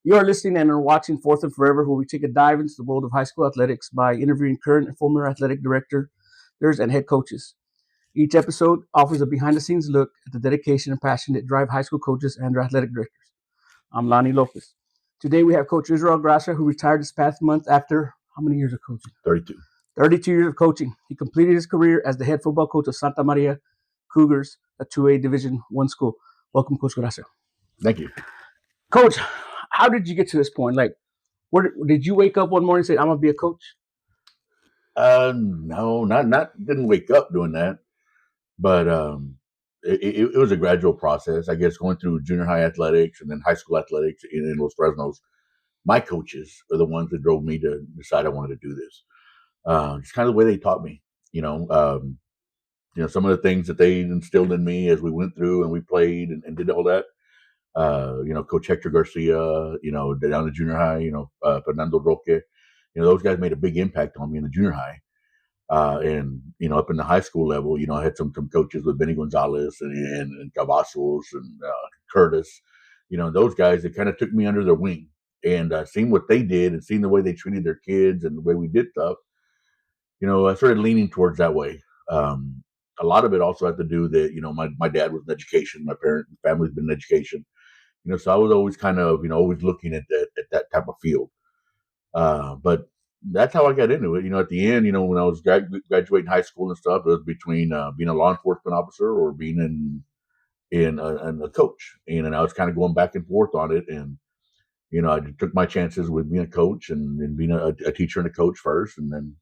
You are listening and are watching Fourth and Forever, where we take a dive into the world of high school athletics by interviewing current and former athletic directors and head coaches. Each episode offers a behind-the-scenes look at the dedication and passion that drive high school coaches and their athletic directors. I'm Lonnie Lopez. Today we have Coach Israel Gracia, who retired this past month after how many years of coaching? 32. 32 years of coaching. He completed his career as the head football coach of Santa Maria Cougars, a 2A Division I school. Welcome, Coach Gracia. Thank you. Coach, how did you get to this point? Like, did you wake up one morning and say, I'm going to be a coach? No, didn't wake up doing that. But it was a gradual process, I guess, going through junior high athletics and then high school athletics in Los Fresnos. My coaches are the ones that drove me to decide I wanted to do this. It's kind of the way they taught me, some of the things that they instilled in me as we went through and we played and did all that. Coach Hector Garcia, down at junior high, Fernando Roque, those guys made a big impact on me in the junior high. And up in the high school level, I had some coaches with Benny Gonzalez and Cavazos and Curtis, those guys that kind of took me under their wing and seeing what they did and seeing the way they treated their kids and the way we did stuff. I started leaning towards that way. A lot of it also had to do that, my dad was in education, my family's been in education, so I was always kind of, always looking at that type of field. But that's how I got into it. At the end, when I was graduating high school and stuff, it was between being a law enforcement officer or being in a coach. And I was kind of going back and forth on it. And, I took my chances with being a coach and being a teacher and a coach first. And then,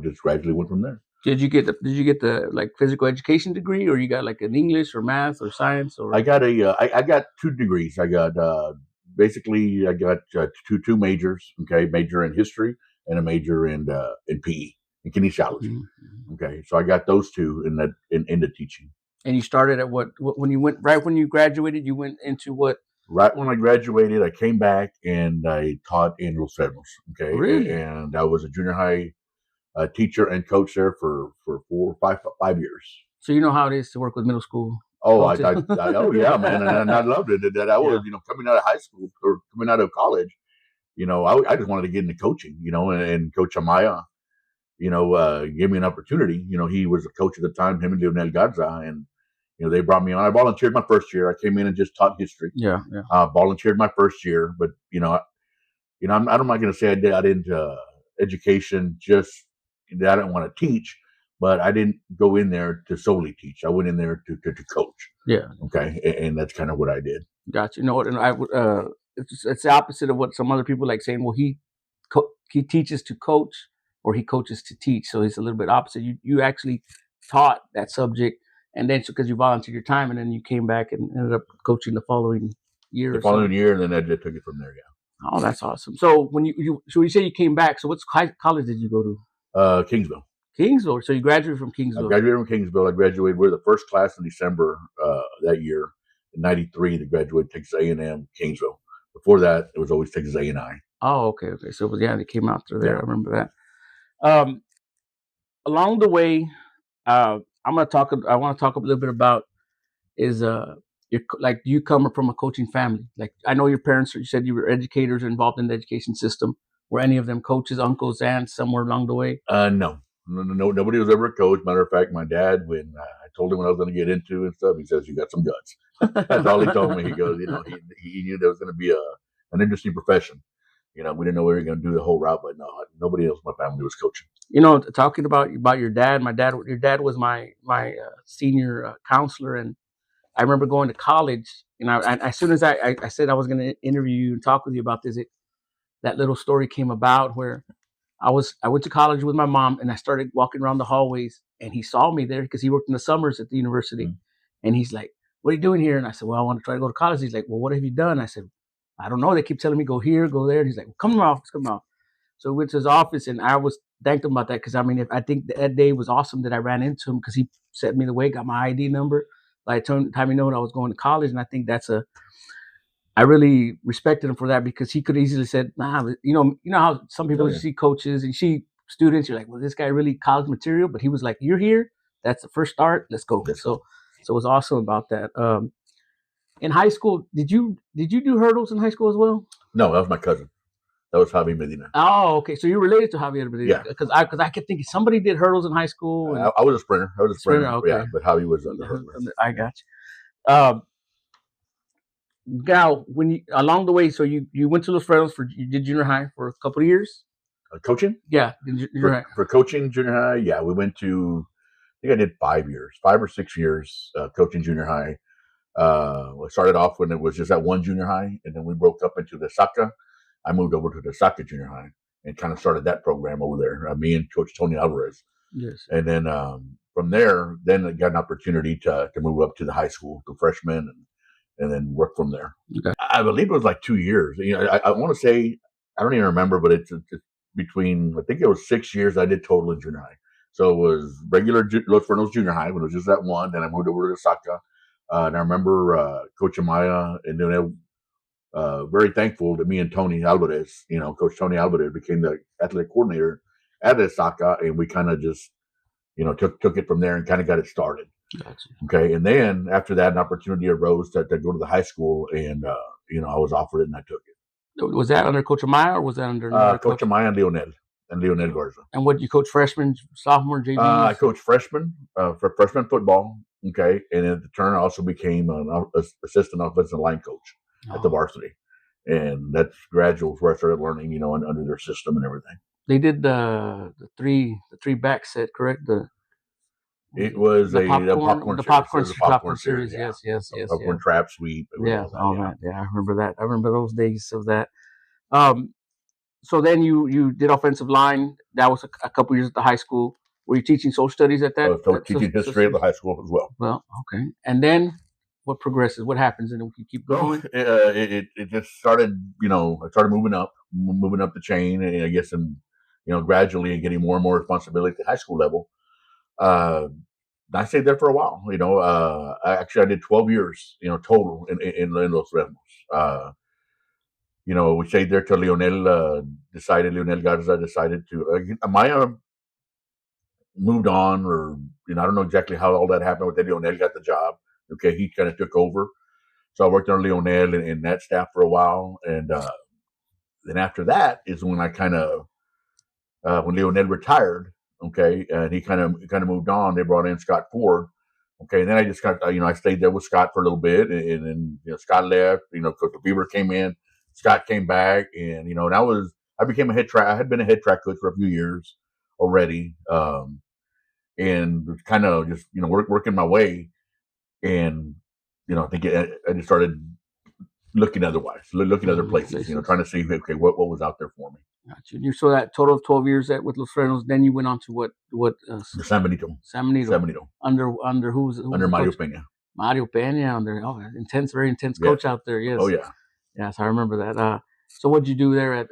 just gradually went from there. Did you get the like physical education degree, or you got like an English or math or science? Or I got I got 2 degrees. I got basically I got two majors. Okay, major in history and a major in PE, in kinesiology. Mm-hmm. Okay, so I got those 2 in the teaching. And you started at what when you went right when you graduated? You went into what? Right when I graduated, I came back and I taught in Los Fresnos. Okay, really? And I was a junior high teacher and coach there for 5 years. So you know how it is to work with middle school. Oh, oh yeah, man, and I loved it. That I was, coming out of high school or coming out of college. I just wanted to get into coaching, and Coach Amaya, gave me an opportunity. He was a coach at the time, him and Leonel Garza, and, they brought me on. I volunteered my first year. I came in and just taught history. Yeah. Volunteered my first year, but, I'm not going to say I got into education just that I didn't want to teach, but I didn't go in there to solely teach. I went in there to coach. Yeah. Okay. And that's kind of what I did. Gotcha. And I would, it's the opposite of what some other people like saying, well, he teaches to coach or he coaches to teach. So it's a little bit opposite. You actually taught that subject, and then because you volunteered your time, and then you came back and ended up coaching the following year. The following year, and then I just took it from there. Yeah. Oh, that's awesome. So when you say you came back, so what college did you go to? Kingsville. Kingsville. So you graduated from Kingsville. I graduated from Kingsville. I graduated. We're the first class in December that year. In '93, to graduate Texas A&M Kingsville. Before that, it was always Texas A&I. Oh, okay. So they came out through there. Yeah. I remember that. Along the way, I want to talk a little bit about is you come from a coaching family. Like I know your parents. You said you were educators involved in the education system. Were any of them coaches, uncles, aunts, somewhere along the way? No, nobody was ever a coach. Matter of fact, my dad, when I told him what I was going to get into and stuff, he says, "You got some guts." That's all he told me. He goes, he knew there was going to be an interesting profession. We didn't know we were going to do the whole route, but no, nobody else in my family was coaching. Talking about your dad, your dad was my senior counselor, and I remember going to college. As soon as I said I was going to interview you and talk with you about this, that little story came about where I went to college with my mom, and I started walking around the hallways, and he saw me there because he worked in the summers at the university. Mm-hmm. And he's like, "What are you doing here?" And I said, "Well, I want to try to go to college." He's like, "Well, what have you done?" I said, "I don't know. They keep telling me go here, go there." And he's like, "Well, come to my office, come out." So we went to his office, and I thanked him about that because I think that day was awesome that I ran into him because he set me the way, got my ID number. By the time he knew I was going to college, and I think I really respected him for that because he could easily said, "Nah, you know how some people see coaches and see students, you're like, well, this guy really college material," but he was like, "You're here. That's the first start. Let's go." So it was awesome about that. In high school, did you do hurdles in high school as well? No, that was my cousin. That was Javi Medina. Oh, okay. So you're related to Javier Medina? Yeah. Because I kept thinking somebody did hurdles in high school. And I was a sprinter. sprinter. Okay. Yeah, but Javi was the hurdler. I got you. Now, when you along the way, so you went to Los Frenos you did junior high for a couple of years. Coaching? Yeah, for coaching junior high. Yeah, we went to. I think I did 5 years, 5 or 6 years coaching junior high. We started off when it was just at one junior high, and then we broke up into the Saka. I moved over to the Saka junior high and kind of started that program over there. Me and Coach Tony Alvarez. Yes. And then from there, then I got an opportunity to move up to the high school, to freshman, and then work from there. Okay. I believe it was like 2 years. You know, I want to say, I don't even remember, but it's between, I think it was 6 years I did total in junior high. So it was regular Los Fernos junior high when it was just that one. Then I moved over to Saka. And I remember Coach Amaya, and then very thankful that me and Tony Alvarez, Coach Tony Alvarez became the athletic coordinator at the Saka, and we kind of just, took it from there and kind of got it started. Gotcha. Okay, and then after that, an opportunity arose to go to the high school, and I was offered it, and I took it. Was that under Coach Amaya, or was that under Coach Amaya and Leonel Garza? And what you coach freshmen, sophomore, JV? I coached freshmen for freshman football. Okay, and at the turn, I also became an assistant offensive line coach at the varsity, and that's gradual where I started learning, under their system and everything. They did the three back set, correct? It was the popcorn series. Yeah. Yes. Popcorn trap sweep. Yeah, all that. Yeah, I remember that. I remember those days of that. So then you did offensive line. That was a couple years at the high school. Were you teaching social studies at that? I was teaching history at the high school as well. Well, okay. And then what progresses? What happens? And we keep going. It just started. I started moving up the chain, and I guess, and gradually and getting more and more responsibility at the high school level. I stayed there for a while. I did 12 years. Total in Los Remos. We stayed there till Leonel Garza decided to. Maya moved on, or I don't know exactly how all that happened. But then Leonel got the job. Okay, he kind of took over. So I worked on Leonel and that staff for a while, and then after that is when I kind of when Leonel retired. Okay, and he kind of moved on. They brought in Scott Ford. Okay, and then I just got I stayed there with Scott for a little bit, and then Scott left. Coach Beaver came in. Scott came back, and and I became a head track. I had been a head track coach for a few years already, and kind of just working my way, and I think I just started looking other places, trying to see what was out there for me. Gotcha. You saw that total of 12 years with Los Frenos. Then you went on to what? San Benito. Under who's under Mario Peña. Mario Peña under very intense coach out there. Yes. Oh yeah. Yes, I remember that. So what did you do there at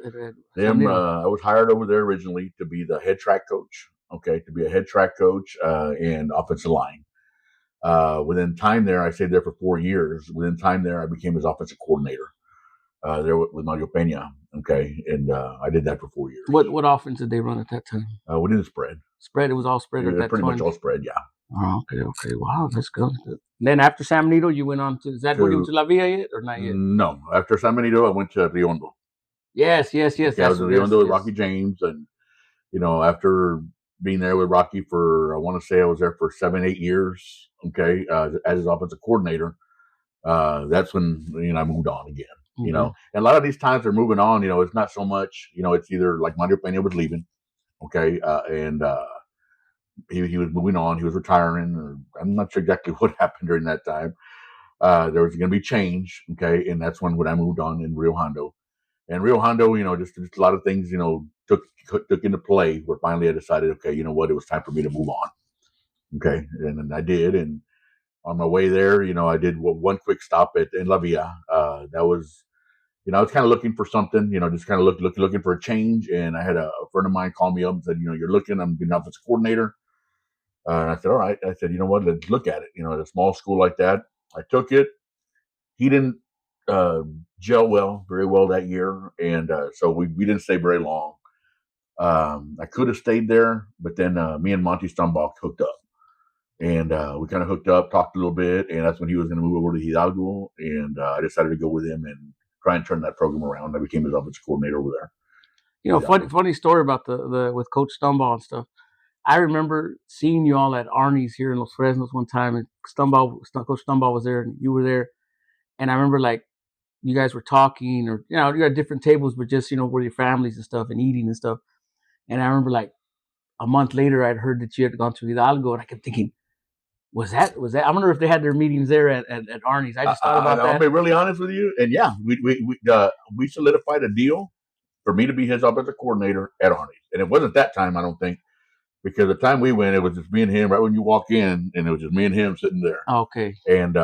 I was hired over there originally to be the head track coach. Okay, to be a head track coach and offensive line. Within time there, I stayed there for 4 years. Within time there, I became his offensive coordinator there with Mario Peña. Okay, and I did that for 4 years. What offense did they run at that time? We did spread. Spread. It was all spread at that pretty much all spread. Yeah. Oh, okay. Wow, that's good. Then after San Benito, you went on to. Is that when you went to La Villa yet, or not yet? No, after San Benito, I went to Rio Hondo. Yes. Okay, I was in Rio Hondo with Rocky James, and after being there with Rocky for, I want to say I was there for 7-8 years. Okay, as his offensive coordinator, that's when I moved on again. Mm-hmm. And a lot of these times they're moving on. It's not so much. It's either like Mario Peña was leaving, okay, and he was moving on. He was retiring. Or I'm not sure exactly what happened during that time. There was going to be change, okay, and that's when I moved on in Rio Hondo. And Rio Hondo, just a lot of things, took into play where finally I decided, okay, you know what, it was time for me to move on. Okay, and I did. And on my way there, I did one quick stop in La Villa. That was, I was kind of looking for something, just kind of looking for a change. And I had a friend of mine call me up and said, you're looking, I'm being offensive coordinator. And I said, all right. I said, you know what, let's look at it. At a small school like that. I took it. He didn't gel very well that year. And so we didn't stay very long. I could have stayed there, but then me and Monty Stumbach hooked up. And we kind of hooked up, talked a little bit, and that's when he was going to move over to Hidalgo. And I decided to go with him, and try and turn that program around. I became his offensive coordinator over there. Funny story about the with Coach Stumball and stuff. I remember seeing you all at Arnie's here in Los Fresnos one time, and Coach Stumball was there, and you were there, and I remember like you guys were talking, or you had different tables, but just with your families and stuff, and eating and stuff. And I remember like a month later, I'd heard that you had gone to Hidalgo, and I kept thinking, was that? I wonder if they had their meetings there at Arnie's. I just thought about that. I'll be really honest with you, and yeah, we solidified a deal for me to be his offensive coordinator at Arnie's, and it wasn't that time, I don't think. Because the time we went, it was just me and him right when you walk in, and it was just me and him sitting there. Okay. And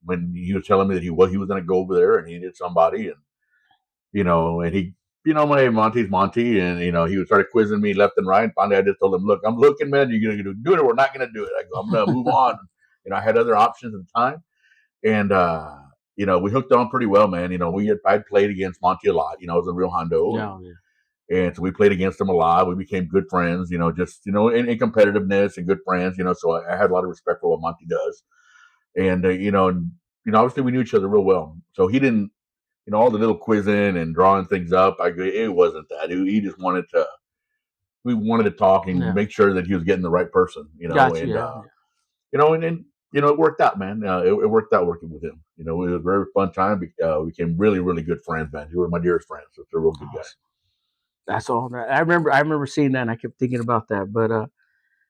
when he was telling me that he was going to go over there and he needed somebody, and and he, my name Monty's Monty, and he started quizzing me left and right. And finally, I just told him, "Look, I'm looking, man. You're going to do it, or we're not going to do it." I go, "I'm going to move on." I had other options at the time, and we hooked on pretty well, man. I'd played against Monty a lot. I was in Rio Hondo. Yeah. And so we played against them a lot. We became good friends, just, in competitiveness and good friends, so I had a lot of respect for what Monty does. And, obviously we knew each other real well. So he didn't, all the little quizzing and drawing things up, it wasn't that. He just we wanted to talk and make sure that he was getting the right person, Gotcha, and it worked out, man. It worked out working with him. It was a very fun time. We became really, really good friends, man. He was my dearest friend. So it's a real good guy. That's all. I remember seeing that, and I kept thinking about that. But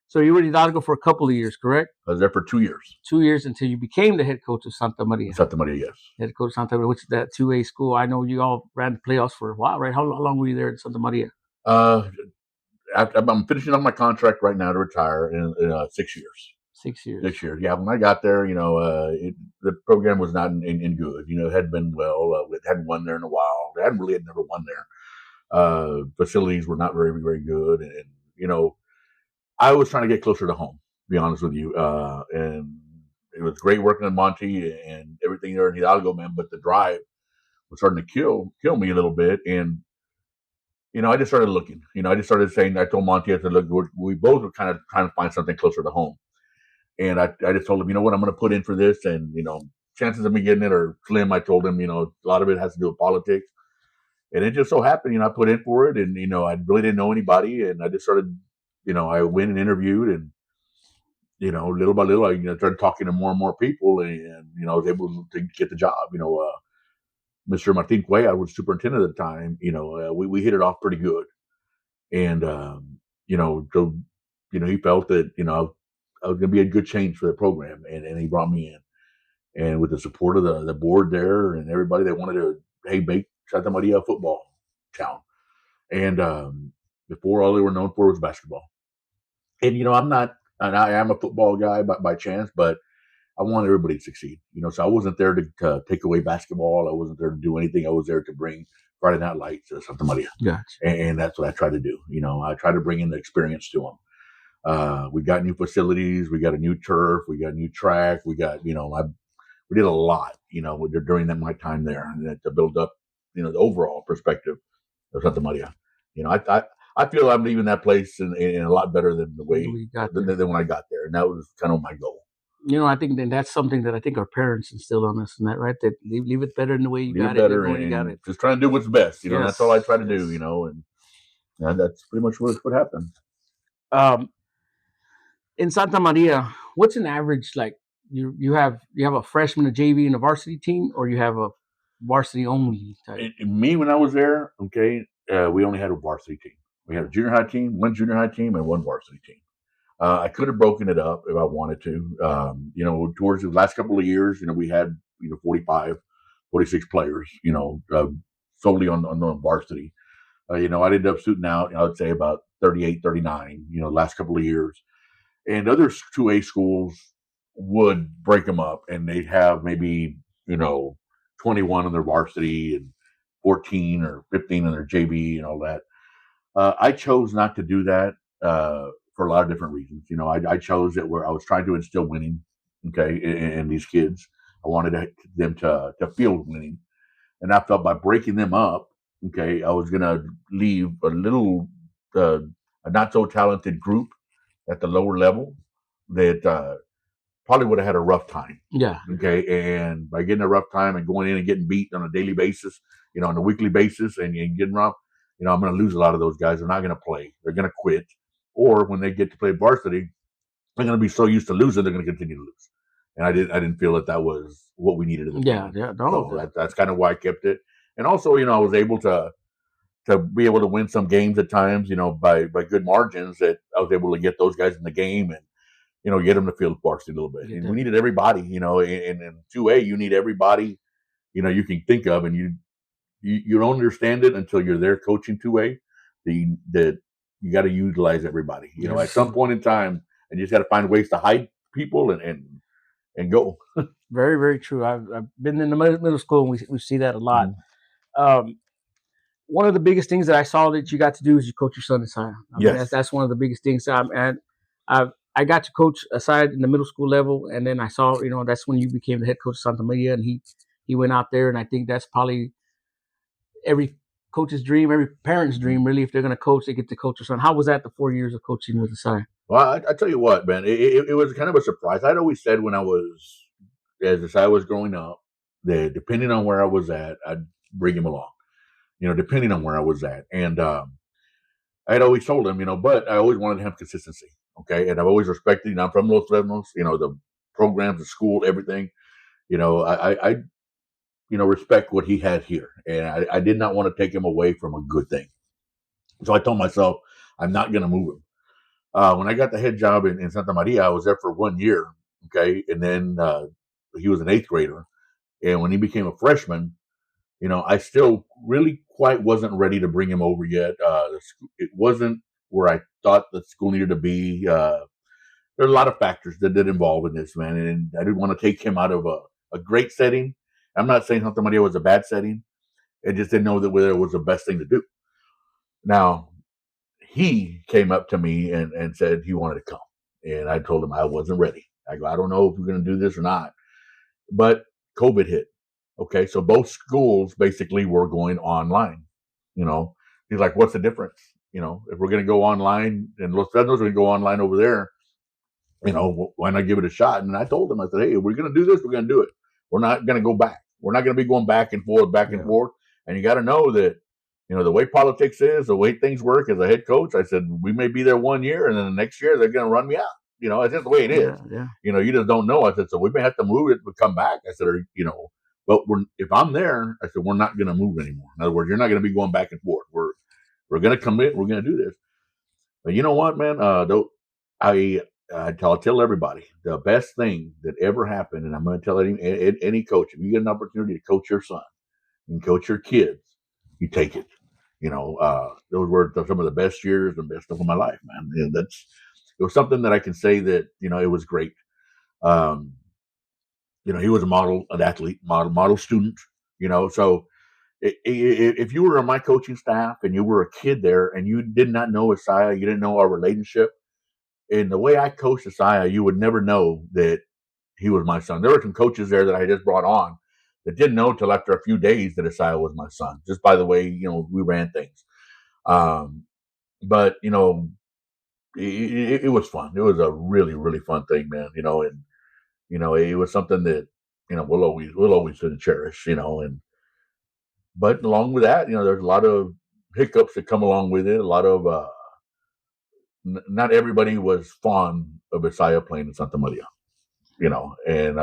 so you were in Hidalgo for a couple of years, correct? I was there for 2 years. 2 years until you became the head coach of Santa Maria. Santa Maria, yes. Head coach of Santa Maria, which is that 2A school. I know you all ran the playoffs for a while, right? How long were you there in Santa Maria? I'm finishing up my contract right now to retire in 6 years. 6 years. 6 years. Yeah, when I got there, the program was not in good. It hadn't been well. It hadn't won there in a while. They had never won there. Facilities were not very, very good. And I was trying to get closer to home, to be honest with you. And it was great working in Monty and everything there in Hidalgo, man. But the drive was starting to kill me a little bit. And, I just started looking. I just started saying, I told Monty, I said, look, we both were kind of trying to find something closer to home. And I just told him, what, I'm going to put in for this. And, chances of me getting it are slim. I told him, a lot of it has to do with politics. And it just so happened, I put in for it, and, I really didn't know anybody. And I just started, I went and interviewed, and, little by little, I started talking to more and more people, and I was able to get the job. Mr. Martin Cuellar was superintendent at the time. We hit it off pretty good. And, so, he felt that, I was going to be a good change for the program, and he brought me in. And with the support of the board there and everybody, they wanted to, make Santa Maria a football town. And before, all they were known for was basketball. And, I am a football guy by chance, but I want everybody to succeed. So I wasn't there to take away basketball. I wasn't there to do anything. I was there to bring Friday Night Lights to Santa Maria. Gotcha. And that's what I try to do. I try to bring in the experience to them. We got new facilities. We got a new turf. We got a new track. We got, we did a lot, during my time there, and to build up, the overall perspective of Santa Maria. I feel I'm leaving that place in a lot better than the way than when I got there, and that was kind of my goal. I think that's something that I think our parents instilled on us, and that right, that leave it better than the way you got it. When you got it. Just trying to do what's best. That's all I try to do. And that's pretty much what happened. In Santa Maria, what's an average like? You have a freshman, a JV, and a varsity team, or you have a varsity only type? Me, when I was there, we only had a varsity team. We had a junior high team, one junior high team, and one varsity team. I could have broken it up if I wanted to. Towards the last couple of years, we had 45, 46 players, solely on the varsity. I ended up shooting out, I would say about 38, 39, last couple of years. And other 2A schools would break them up, and they'd have maybe 21 on their varsity and 14 or 15 on their JV and all that. I chose not to do that for a lot of different reasons. I chose it where I was trying to instill winning, in these kids. I wanted them to feel winning, and I felt by breaking them up, I was going to leave a little a not so talented group at the lower level that probably would have had a rough time. Yeah. Okay. And by getting a rough time and going in and getting beat on a daily basis, on a weekly basis and getting rough, I'm going to lose a lot of those guys. They're not going to play. They're going to quit. Or when they get to play varsity, they're going to be so used to losing, they're going to continue to lose. And I didn't feel that was what we needed at the time. Yeah. No. So that's kind of why I kept it. And also, I was able to be able to win some games at times, by good margins, that I was able to get those guys in the game and, get them to feel varsity a little bit. And we needed everybody, in 2A, you need everybody, you can think of, and you don't understand it until you're there coaching 2A, that you got to utilize everybody, at some point in time, and you just got to find ways to hide people and go. Very, very true. I've been in the middle school, and we see that a lot. Mm-hmm. One of the biggest things that I saw that you got to do is you coach your son inside. Yes. That's one of the biggest things. And I got to coach aside in the middle school level, and then I saw, that's when you became the head coach of Santa Maria, and he went out there, and I think that's probably every coach's dream, every parent's dream, really. If they're going to coach, they get to coach their son. How was that, the 4 years of coaching with Asai? Well, I tell you what, man, it was kind of a surprise. I'd always said as Asai was growing up, that depending on where I was at, I'd bring him along, depending on where I was at. And I'd always told him, but I always wanted to have consistency. Okay. And I've always respected, I'm from Los Lemnos, the programs, the school, everything, I respect what he had here. And I did not want to take him away from a good thing. So I told myself, I'm not going to move him. When I got the head job in Santa Maria, I was there for 1 year. Okay. And then he was an 8th grader. And when he became a freshman, I still really quite wasn't ready to bring him over yet. It wasn't where I thought the school needed to be. There are a lot of factors that did involve in this, man. And I didn't want to take him out of a great setting. I'm not saying Santa Maria was a bad setting. I just didn't know that whether it was the best thing to do. Now, he came up to me and said he wanted to come. And I told him I wasn't ready. I go, I don't know if we're going to do this or not. But COVID hit. Okay, so both schools basically were going online. He's like, what's the difference? If we're going to go online and Los Fresnos are going to go online over there, why not give it a shot? And I told him, I said, hey, if we're going to do this, we're going to do it. We're not going to go back. We're not going to be going back and forth. And you got to know that, the way politics is, the way things work as a head coach, I said, we may be there 1 year and then the next year they're going to run me out. It's just the way it is. Yeah. You just don't know. I said, so we may have to move it, but come back. I said, but if I'm there, I said, we're not going to move anymore. In other words, you're not going to be going back and forth. We're going to commit. We're going to do this. But you know what, man? I'll tell everybody the best thing that ever happened, and I'm going to tell any coach, if you get an opportunity to coach your son and coach your kids, you take it. Those were some of the best years and best stuff of my life, man. And it was something that I can say that, it was great. He was an athlete, model student, so if you were on my coaching staff and you were a kid there and you did not know Isaiah, you didn't know our relationship, and the way I coached Isaiah, you would never know that he was my son. There were some coaches there that I just brought on that didn't know until after a few days that Isaiah was my son, just by the way, we ran things. But, it was fun. It was a really, really fun thing, man, and, it was something that, we'll always cherish, but along with that, there's a lot of hiccups that come along with it. A lot of, not everybody was fond of Isaiah playing in Santa Maria, and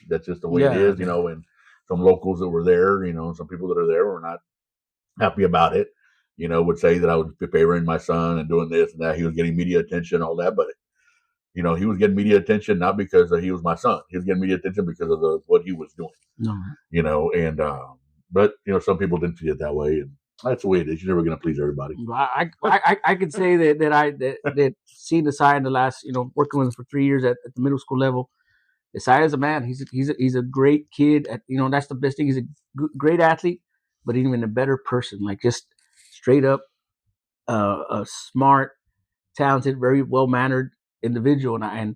that's just the way it is, and some locals that were there, some people that are there were not happy about it, would say that I was favoring my son and doing this and that. He was getting media attention, all that, but he was getting media attention not because he was my son. He was getting media attention because of what he was doing. No. And but some people didn't see it that way, and that's the way it is. You're never going to please everybody. I could say that seen Isaiah in the last, working with him for 3 years at the middle school level. Isaiah is a man. He's a great kid. That's the best thing. He's a great athlete, but even a better person. Like just straight up, a smart, talented, very well mannered individual. And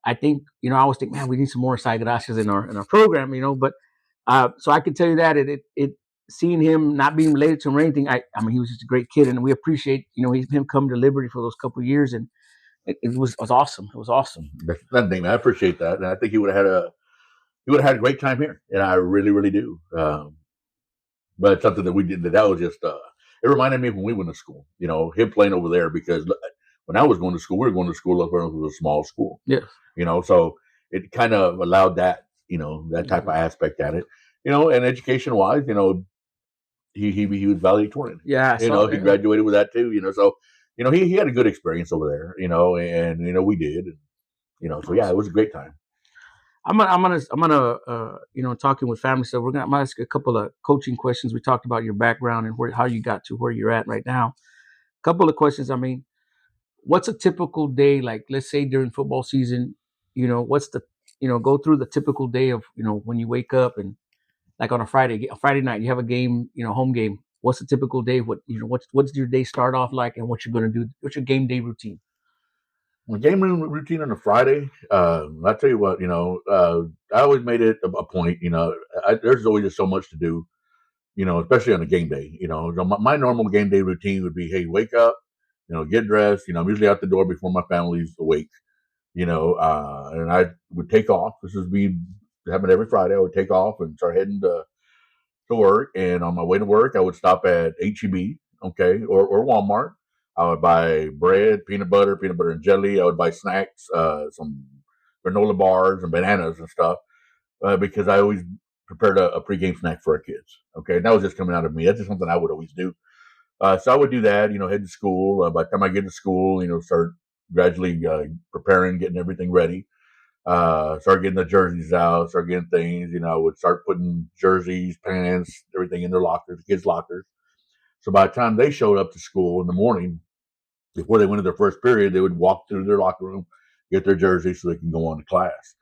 I think I always think, man, we need some more Isaiah Gracias in our program. But so I can tell you that it seeing him not being related to him or anything. I mean, he was just a great kid, and we appreciate him coming to Liberty for those couple of years and it was awesome. It was awesome. That thing, I appreciate that, and I think he would have had a great time here, and I really, really do. But it's something that we did that was just it reminded me of when we went to school. Him playing over there because when I was going to school, we were going to school up where it was a small school. Yes. So it kind of allowed that that type of aspect at it. And education wise, he was valedictorian. Yeah. He graduated with that too. So he had a good experience over there. And we did. And, so yeah, it was a great time. I'm gonna talking with family. So I'm gonna ask you a couple of coaching questions. We talked about your background and how you got to where you're at right now. A couple of questions. I mean, what's a typical day like? Let's say during football season, what's the go through the typical day of when you wake up and like on a Friday night you have a game, home game. What's a typical day? What's your day start off like, and what you're gonna do? What's your game day routine? My game routine on a Friday, I tell you what, I always made it a point. There's always just so much to do. Especially on a game day. So my normal game day routine would be, hey, wake up, get dressed. I'm usually out the door before my family's awake. And I would take off. This is me having every Friday. I would take off and start heading to work. And on my way to work, I would stop at HEB, okay, or Walmart. I would buy bread, peanut butter and jelly. I would buy snacks, some granola bars and bananas and stuff, because I always prepared a pregame snack for our kids. Okay, and that was just coming out of me. That's just something I would always do. So I would do that. Head to school. By the time I get to school, start gradually preparing, getting everything ready. Start getting the jerseys out, start getting things. I would start putting jerseys, pants, everything in their lockers, the kids' lockers. So by the time they showed up to school in the morning, before they went to their first period, they would walk through their locker room, get their jerseys so they can go on to class.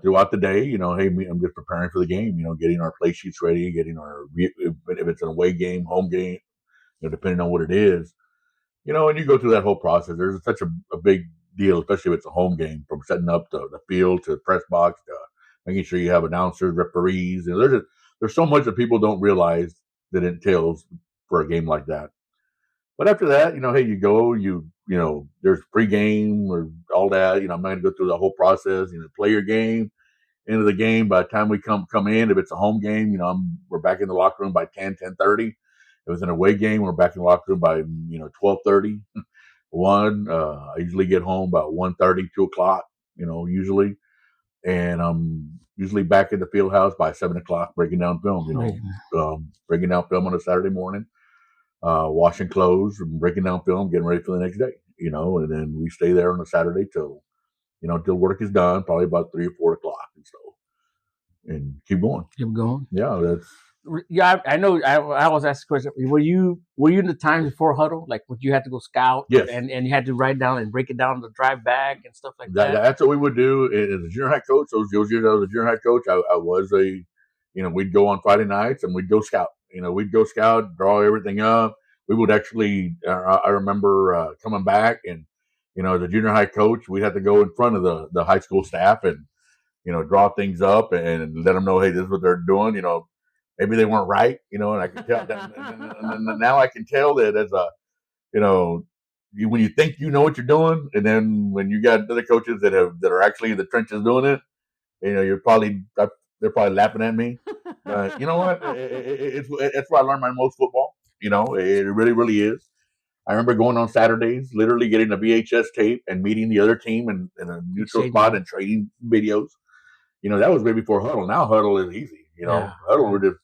Throughout the day, hey, I'm just preparing for the game, getting our play sheets ready, getting if it's an away game, home game, depending on what it is, and you go through that whole process. There's such a big deal, especially if it's a home game, from setting up the field to the press box to making sure you have announcers, referees. There's so much that people don't realize that it entails for a game like that. But after that, hey, you go, there's pregame or all that. I'm not going to go through the whole process. Play your game, end of the game. By the time we come in, if it's a home game, we're back in the locker room by 10:30. If it's an away game, we're back in the locker room by 12:30. 1. I usually get home about 1:30, 2:00. Usually, and I'm usually back in the field house by 7:00, breaking down film. Breaking down film on a Saturday morning. Washing clothes and breaking down film, getting ready for the next day, and then we stay there on a Saturday till work is done, probably about 3 or 4:00, and keep going. Keep going. Yeah, I know. I always ask the question: Were you in the times before huddle, like when you had to go scout, yes, and you had to write down and break it down to drive back and stuff like that? That's what we would do as a junior high coach. Those years I was a junior high coach, I was we'd go on Friday nights and we'd go scout. We'd go scout, draw everything up. We would actually. I remember coming back and as a junior high coach, we had to go in front of the high school staff and draw things up and let them know, hey, this is what they're doing. Maybe they weren't right, and I can tell that. And now I can tell that as a, when you think you know what you're doing, and then when you got other coaches that are actually in the trenches doing it, they're probably laughing at me. You know what? It's where I learned my most football. It really, really is. I remember going on Saturdays, literally getting a VHS tape and meeting the other team in a neutral spot and trading videos. That was way before huddle. Now huddle is easy. Huddle we're just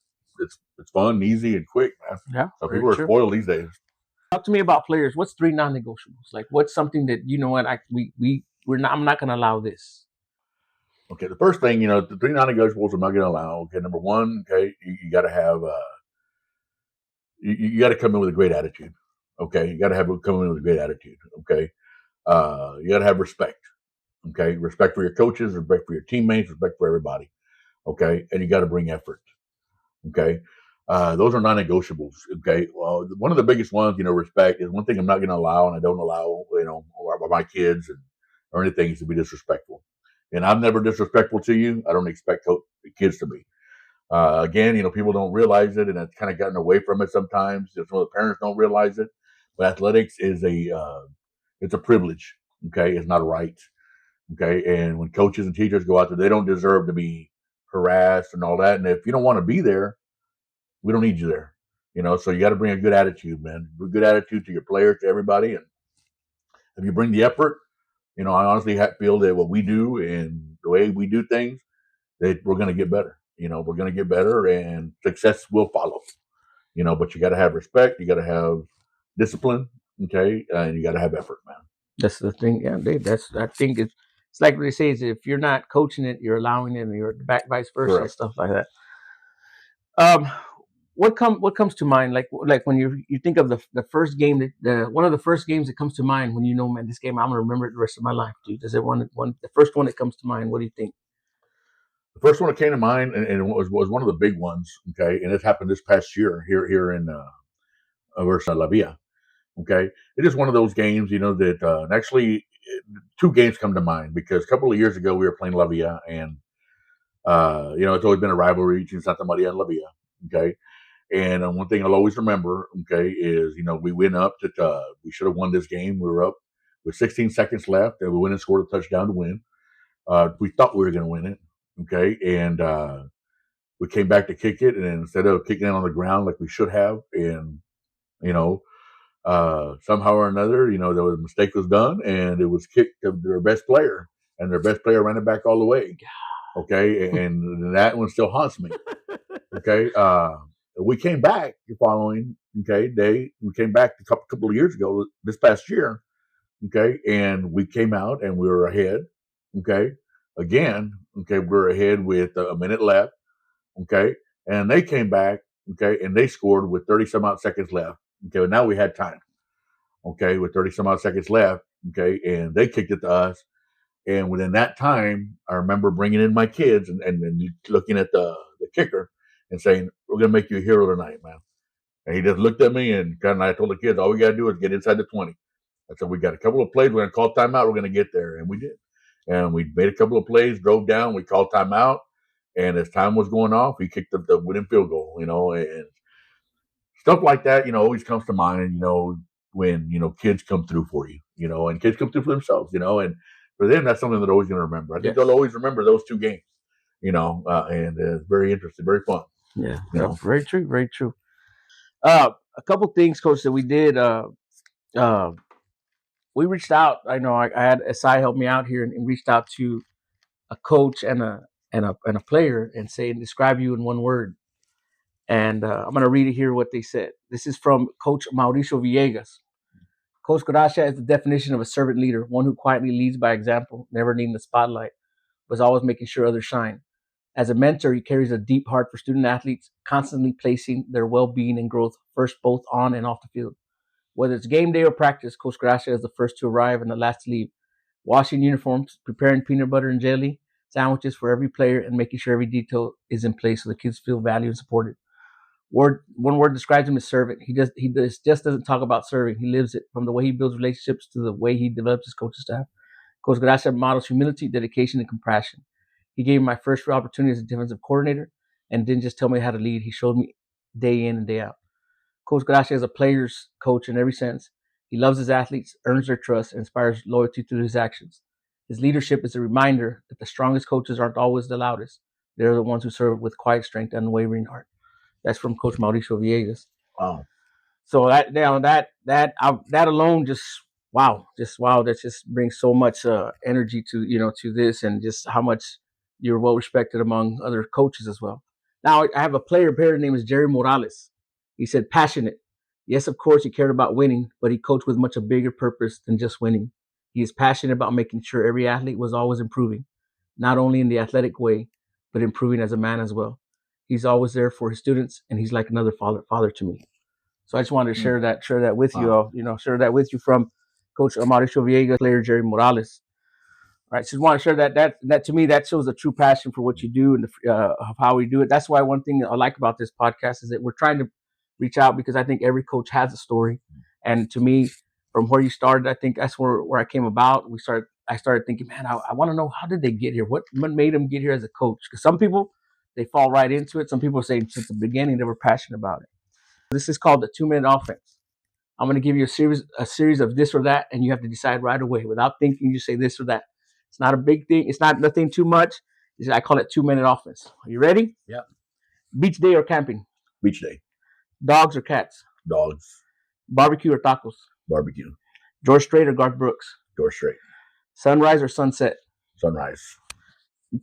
it's fun, easy, and quick, man. Yeah. So people are spoiled these days. Talk to me about players. What's 3 non-negotiables? Like, what's something that I'm not going to allow this. Okay, the first thing, the 3 non-negotiables I'm not going to allow. Okay, number 1, okay, you got to have you got to come in with a great attitude. Okay, you got to come in with a great attitude. Okay, you got to have respect. Okay, respect for your coaches, respect for your teammates, respect for everybody. Okay, and you got to bring effort. Okay, those are non-negotiables. Okay, well, one of the biggest ones, respect is one thing I'm not going to allow, and I don't allow, or my kids or anything is to be disrespectful. And I'm never disrespectful to you. I don't expect kids to be. Again, people don't realize it, and it's kind of gotten away from it sometimes. Some of the parents don't realize it, but athletics is it's a privilege. Okay, it's not a right. Okay, and when coaches and teachers go out there, they don't deserve to be harassed and all that. And if you don't want to be there, we don't need you there. So you got to bring a good attitude, man. A good attitude to your players, to everybody. And if you bring the effort, I honestly feel that what we do and the way we do things, that we're going to get better. We're going to get better, and success will follow. But you got to have respect. You got to have discipline. Okay, and you got to have effort, man. That's the thing. Yeah, I think it's like what they say is if you're not coaching it, you're allowing it, and you're back vice versa, and Correct. stuff like that. Um, what comes to mind like when you think of the first game that the one of the first games that comes to mind when man, this game I'm gonna remember it the rest of my life, dude. Does it one the first one that comes to mind? What do you think? The first one that came to mind, and it was one of the big ones. Okay, and it happened this past year here in versus La Villa. Okay, it is one of those games, that actually two games come to mind because a couple of years ago we were playing La Villa, and it's always been a rivalry between Santa Maria and La Villa. Okay, and one thing I'll always remember, okay, is we went up that we should have won this game. We were up with 16 seconds left, and we went and scored a touchdown to win. We thought we were going to win it, okay, and we came back to kick it, and instead of kicking it on the ground like we should have, and you know, somehow or another, there was a mistake was done, and it was kicked to their best player, and their best player ran it back all the way. Okay, and that one still haunts me. Okay, we came back the following day. We came back a couple of years ago, this past year. Okay, and we came out and we were ahead. Okay, again. Okay, we were ahead with a minute left. Okay, and they came back. Okay, and they scored with 30 some odd seconds left. Okay, but now we had time. Okay, with 30 some odd seconds left. Okay, and they kicked it to us. And within that time, I remember bringing in my kids and looking at the kicker and saying, "We're going to make you a hero tonight, man." And he just looked at me and I told the kids, "All we got to do is get inside the 20." I said, "We got a couple of plays. We're going to call timeout. We're going to get there." And we did. And we made a couple of plays, drove down. We called timeout. And as time was going off, we kicked the winning field goal, and stuff like that, always comes to mind, when, kids come through for you, and kids come through for themselves, and for them, that's something they're always going to remember. I think they'll always remember those two games, and it's very interesting, very fun. Yeah, very true, very true. A couple things, Coach, that we did. Uh, we reached out. I know I had SI help me out here and reached out to a coach and a player and say describe you in one word. And I'm going to read it here what they said. This is from Coach Mauricio Villegas. Coach Gracia is the definition of a servant leader, one who quietly leads by example, never needing the spotlight, but always making sure others shine. As a mentor, he carries a deep heart for student athletes, constantly placing their well-being and growth first both on and off the field. Whether it's game day or practice, Coach Gracia is the first to arrive and the last to leave, washing uniforms, preparing peanut butter and jelly sandwiches for every player, and making sure every detail is in place so the kids feel valued and supported. One word describes him as servant. Just doesn't talk about serving. He lives it, from the way he builds relationships to the way he develops his coaching staff. Coach Gracia models humility, dedication, and compassion. He gave me my first real opportunity as a defensive coordinator and didn't just tell me how to lead. He showed me day in and day out. Coach Gracia is a player's coach in every sense. He loves his athletes, earns their trust, and inspires loyalty through his actions. His leadership is a reminder that the strongest coaches aren't always the loudest. They're the ones who serve with quiet strength and unwavering heart. That's from Coach Mauricio Villegas. Wow. So that alone just wow. That just brings so much energy to this, and just how much you're well respected among other coaches as well. Now I have a player here. His name is Jerry Morales. He said passionate. Yes, of course he cared about winning, but he coached with much a bigger purpose than just winning. He is passionate about making sure every athlete was always improving, not only in the athletic way, but improving as a man as well. He's always there for his students, and he's like another father to me. So I just wanted to share that with you all. Share that with you from Coach Mauricio Villegas, player Jerry Morales. All right, so just want to share that to me that shows a true passion for what you do and of how we do it. That's why one thing I like about this podcast is that we're trying to reach out, because I think every coach has a story, and to me, from where you started, I think that's where I came about. I started thinking, man, I want to know, how did they get here? What made them get here as a coach? Because some people, they fall right into it. Some people say since the beginning they were passionate about it. This is called the 2-minute offense. I'm going to give you a series of this or that, and you have to decide right away without thinking. You say this or that. It's not a big thing. It's not nothing too much. I call it 2-minute offense. Are you ready? Yeah. Beach day or camping? Beach day. Dogs or cats? Dogs. Barbecue or tacos? Barbecue. George Strait or Garth Brooks? George Strait. Sunrise or sunset? Sunrise.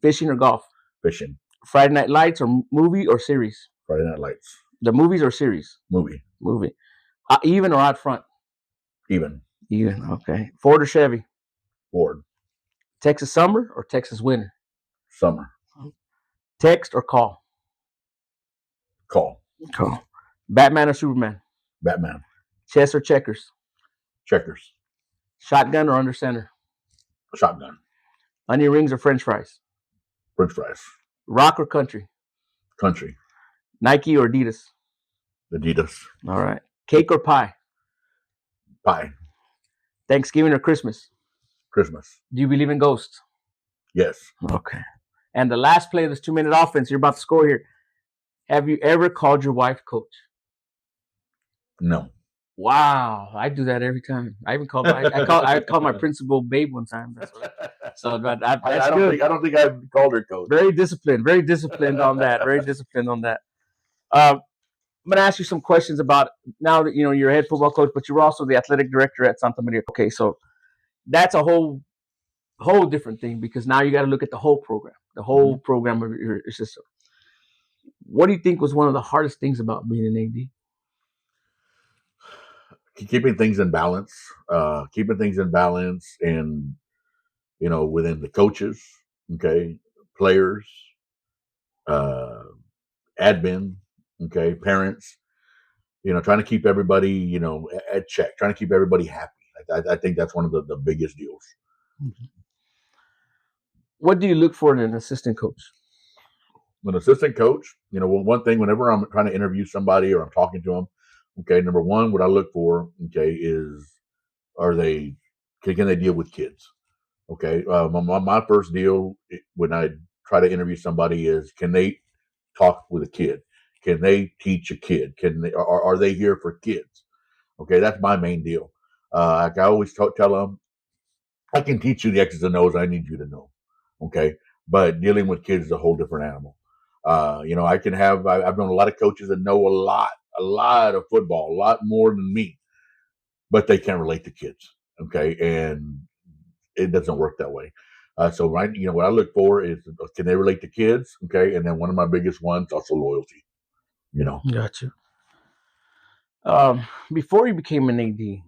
Fishing or golf? Fishing. Friday Night Lights or movie or series? Friday Night Lights. The movies or series? Movie. Movie. Even or out front? Even. Even. Okay. Ford or Chevy? Ford. Texas summer or Texas winter? Summer. Text or call? Call. Call. Batman or Superman? Batman. Chess or checkers? Checkers. Shotgun or under center? Shotgun. Onion rings or French fries? French fries. Rock or country? Country. Nike or Adidas? Adidas. All right. Cake or pie? Pie. Thanksgiving or Christmas? Christmas. Do you believe in ghosts? Yes. Okay. And the last play of this 2-minute offense, you're about to score here. Have you ever called your wife coach? No. Wow, I do that every time. I even called I called my principal babe one time. So that's good. I don't think I've called her coach. Very disciplined on that. Very disciplined on that. I'm going to ask you some questions about now that you're a head football coach, but you're also the athletic director at Santa Maria. Okay, so that's a whole different thing because now you got to look at the whole program, program of your system. What do you think was one of the hardest things about being an AD? Keeping things in balance, and within the coaches, okay, players, admin, okay, parents, trying to keep everybody, at check, trying to keep everybody happy. I think that's one of the biggest deals. Mm-hmm. What do you look for in an assistant coach? An assistant coach, one thing, whenever I'm trying to interview somebody or I'm talking to them, okay, number one, what I look for, okay, is can they deal with kids? Okay, my first deal when I try to interview somebody is, can they talk with a kid? Can they teach a kid? Are they here for kids? Okay, that's my main deal. Like I always tell them, I can teach you the X's and O's I need you to know. Okay, but dealing with kids is a whole different animal. I've known a lot of coaches that know a lot of football, a lot more than me, but they can't relate to kids. Okay, and it doesn't work that way. So what I look for is, can they relate to kids? Okay, and then one of my biggest ones, also loyalty. Got you. Before you became an AD,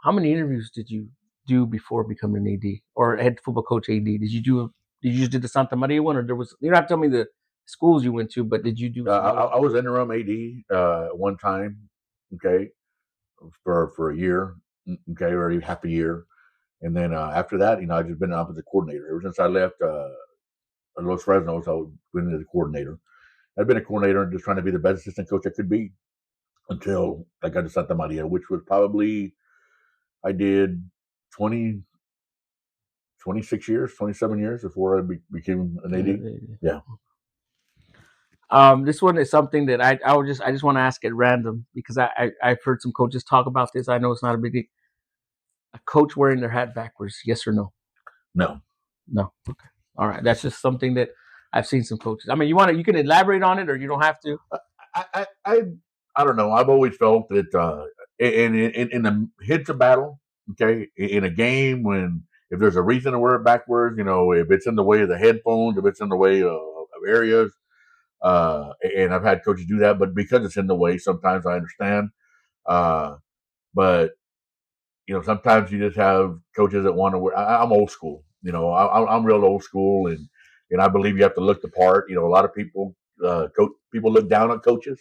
how many interviews did you do before becoming an AD or head football coach AD? Did you just do the Santa Maria one, or you don't have to tell me the schools you went to, but did you do? I was interim AD one time, okay, for a year, okay, or half a year, and then after that, I've just been an opposite coordinator ever since I left Los Fresnos. I've been the coordinator. I've been a coordinator and just trying to be the best assistant coach I could be until I got to Santa Maria, which was probably, I did 26 years, 27 years before I became an AD. Yeah. This one is something that I just want to ask at random because I've heard some coaches talk about this. I know it's not a big deal. A coach wearing their hat backwards, yes or no? No. Okay. All right. That's just something that I've seen some coaches. I mean, you can elaborate on it, or you don't have to. I don't know. I've always felt that in the hits of battle, okay, in a game, if there's a reason to wear it backwards, if it's in the way of the headphones, if it's in the way of areas, and I've had coaches do that, but because it's in the way, sometimes I understand. But sometimes you just have coaches that want to wear. I'm old school. I'm real old school, and I believe you have to look the part. A lot of people, people look down on coaches.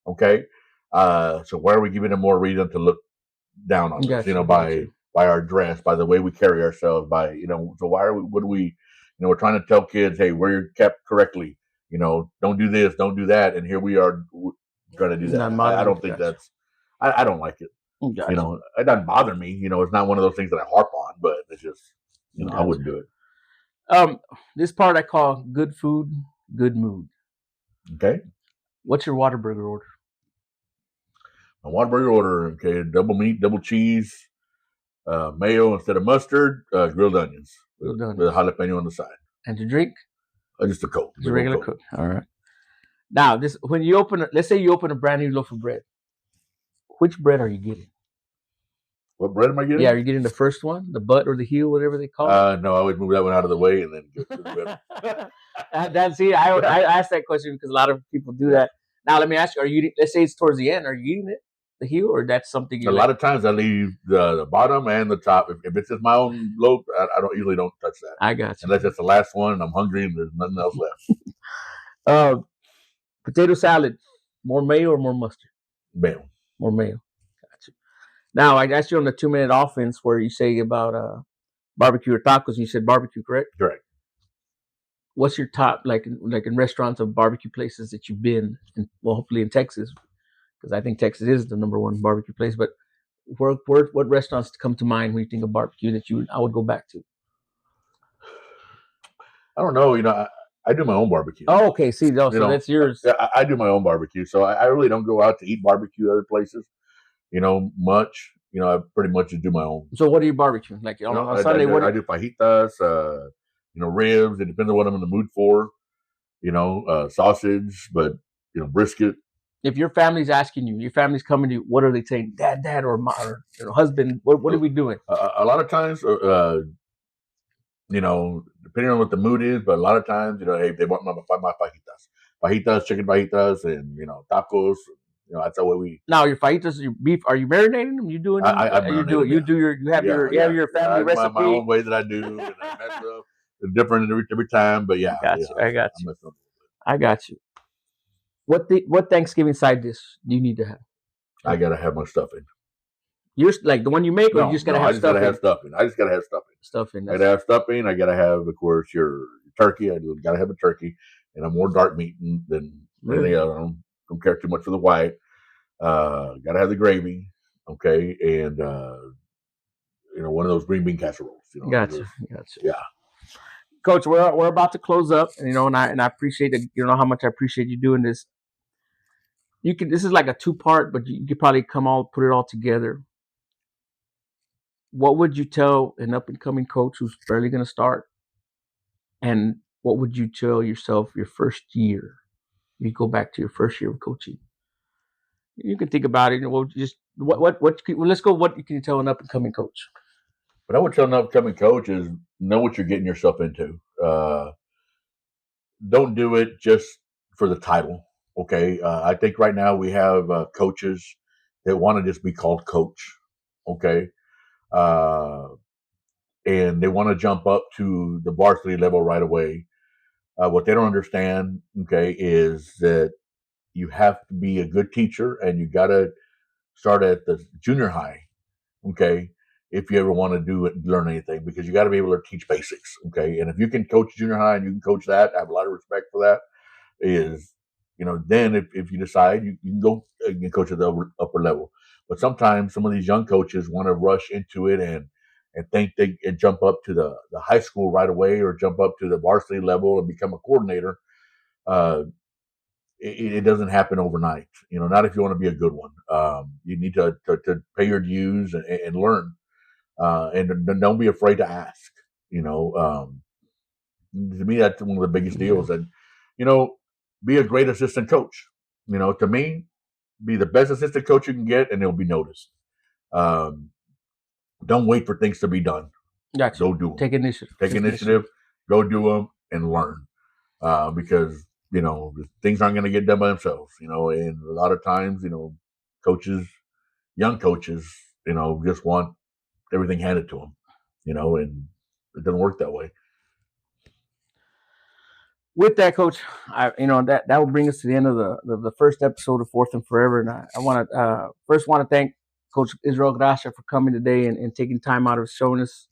Okay, so why are we giving them more reason to look down on us? By our dress, by the way we carry ourselves, so why are we? What do we? We're trying to tell kids, hey, wear your cap correctly. Don't do this, don't do that, and here we are trying to do that. I don't think that's. I don't like it. Gotcha. It doesn't bother me. It's not one of those things that I harp on, but it's just, gotcha. I wouldn't do it. This part I call good food, good mood. Okay. What's your Whataburger order? A Whataburger order, okay, double meat, double cheese, mayo instead of mustard, grilled onions with a jalapeno on the side. And to drink? Just a Coke. Just a regular Coke. All right. Now, when you let's say you open a brand new loaf of bread. Which bread are you getting? What bread am I getting? Yeah, are you getting the first one, the butt or the heel, whatever they call it? No, I would move that one out of the way and then get to the bread. See, I asked that question because a lot of people do that. Now, let me ask you: are you? Let's say it's towards the end. Are you eating it, the heel, or that's something? A lot of times I leave the bottom and the top. If it's just my own loaf, I usually don't touch that. I got you. Unless it's the last one and I'm hungry and there's nothing else left. Potato salad, more mayo or more mustard? Mayo. More mayo. Gotcha. Now, I asked you on the 2-minute offense where you say about barbecue or tacos. You said barbecue, correct? Correct. What's your top, like in restaurants of barbecue places that you've been, well, hopefully in Texas, because I think Texas is the number one barbecue place. But what restaurants come to mind when you think of barbecue that I would go back to? I don't know. I do my own barbecue. Oh, okay. See, so that's yours. I do my own barbecue, so I really don't go out to eat barbecue other places. Much. I pretty much just do my own. So what do you barbecue? Like on Sunday, I do fajitas. Ribs. It depends on what I'm in the mood for. Sausage, but brisket. If your family's asking you, your family's coming to you, what are they saying? Dad, or husband? What are we doing? A lot of times, depending on what the mood is, but a lot of times, hey, they want my fajitas, chicken fajitas, and tacos. That's the way we. Now your fajitas, your beef, are you marinating them? You doing them? You have your family recipe. My own way that I do. And I mess up. It's different every time, but yeah. I got you. I got you. What Thanksgiving side dish do you need to have? I gotta have my stuffing. You're like the one you make, or you just gotta have stuffing? I just gotta have stuffing. Stuffing. I gotta have stuffing. I gotta have, of course, your turkey. I gotta have a turkey, and I'm more dark meat than anything else. I don't care too much for the white. Gotta have the gravy, okay, and one of those green bean casseroles. Gotcha. Yeah. Coach, we're about to close up, and I appreciate that. How much I appreciate you doing this. This is like a 2-part, but you could probably put it all together. What would you tell an up and coming coach who's barely going to start? And what would you tell yourself your first year? You go back to your first year of coaching. You can think about it. Let's go. What can you tell an up and coming coach? What I would tell an up and coming coach is know what you're getting yourself into. Don't do it just for the title. Okay. I think right now we have coaches that want to just be called coach. Okay. And they want to jump up to the varsity level right away. What they don't understand, okay, is that you have to be a good teacher and you got to start at the junior high, okay, if you ever want to learn anything, because you got to be able to teach basics, okay? And if you can coach junior high and you can coach that, I have a lot of respect for that, then if you decide, you can go and coach at the upper level. But sometimes some of these young coaches want to rush into it and think they can jump up to the high school right away or jump up to the varsity level and become a coordinator. It doesn't happen overnight. Not if you want to be a good one. You need to pay your dues and learn. And don't be afraid to ask. To me, that's one of the biggest deals. And, be a great assistant coach. To me, be the best assistant coach you can get, and it'll be noticed. Don't wait for things to be done. Gotcha. Go do them. Take initiative. Go do them and learn. Because things aren't going to get done by themselves. And a lot of times, coaches, young coaches, just want everything handed to them. And it doesn't work that way. With that, Coach, that will bring us to the end of the first episode of Fourth and Forever. And I want to first thank Coach Israel Gracia for coming today and taking time out of showing us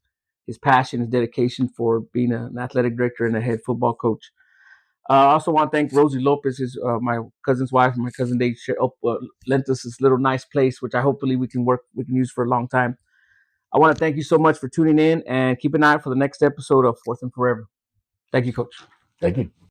his passion, his dedication for being an athletic director and a head football coach. I also want to thank Rosie Lopez, my cousin's wife, and my cousin Dave lent us this little nice place, which hopefully we can use for a long time. I want to thank you so much for tuning in and keep an eye out for the next episode of Fourth and Forever. Thank you, Coach. Thank you.